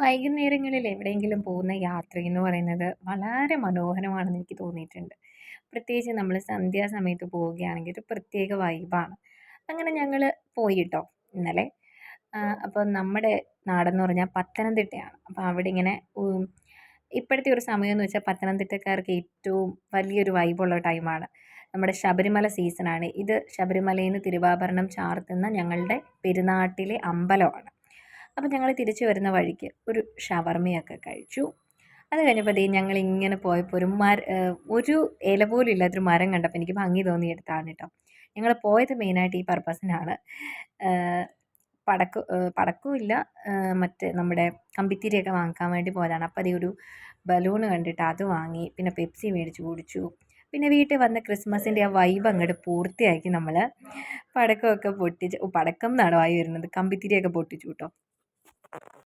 വൈകുന്നേരങ്ങളിൽ എവിടെയെങ്കിലും പോകുന്ന യാത്രയെന്ന് പറയുന്നത് വളരെ മനോഹരമാണെന്ന് എനിക്ക് തോന്നിയിട്ടുണ്ട്. പ്രത്യേകിച്ച് നമ്മൾ സന്ധ്യാസമയത്ത് പോവുകയാണെങ്കിൽ ഒരു പ്രത്യേക വൈബാണ്. അങ്ങനെ ഞങ്ങള് പോയിട്ടോ ഇന്നലെ. അപ്പോൾ നമ്മുടെ നാടെന്ന് പറഞ്ഞാൽ പത്തനംതിട്ടയാണ്. അപ്പോൾ അവിടെ ഇങ്ങനെ ഇപ്പോഴത്തെ ഒരു സമയമെന്ന് വെച്ചാൽ പത്തനംതിട്ടക്കാർക്ക് ഏറ്റവും വലിയൊരു വൈബുള്ള ടൈമാണ്. നമ്മുടെ ശബരിമല സീസണാണ്. ഇത് ശബരിമലയിൽ നിന്ന് തിരുവാഭരണം ചാർത്തുന്ന ഞങ്ങളുടെ പെരുന്നാട്ടിലെ അമ്പലമാണ്. അപ്പോൾ ഞങ്ങൾ തിരിച്ചു വരുന്ന വഴിക്ക് ഒരു ഷവർമയൊക്കെ കഴിച്ചു. അത് കഴിഞ്ഞപ്പോൾ ദേ ഞങ്ങളിങ്ങനെ പോയപ്പോൾ ഒരു ഇല പോലും ഇല്ലാത്തൊരു മരം കണ്ടപ്പോൾ എനിക്ക് ഭംഗി തോന്നിയെടുത്താണ് കേട്ടോ. ഞങ്ങൾ പോയത് മെയിനായിട്ട് ഈ പർപ്പസിനാണ്. പടക്കവുമില്ല, മറ്റേ നമ്മുടെ കമ്പിത്തിരിയൊക്കെ വാങ്ങിക്കാൻ വേണ്ടി പോയതാണ്. അപ്പോൾ അതേ ഒരു ബലൂൺ കണ്ടിട്ട് അത് വാങ്ങി. പിന്നെ പെപ്സി മേടിച്ച് കുടിച്ചു. പിന്നെ വീട്ടിൽ വന്ന് ക്രിസ്മസിൻ്റെ ആ വൈബ് അങ്ങോട്ട് പൂർത്തിയാക്കി നമ്മൾ. പടക്കമൊക്കെ പൊട്ടിച്ച്, പടക്കം എന്നാണ് വായി വരുന്നത്, കമ്പിത്തിരിയൊക്കെ പൊട്ടിച്ചു കേട്ടോ.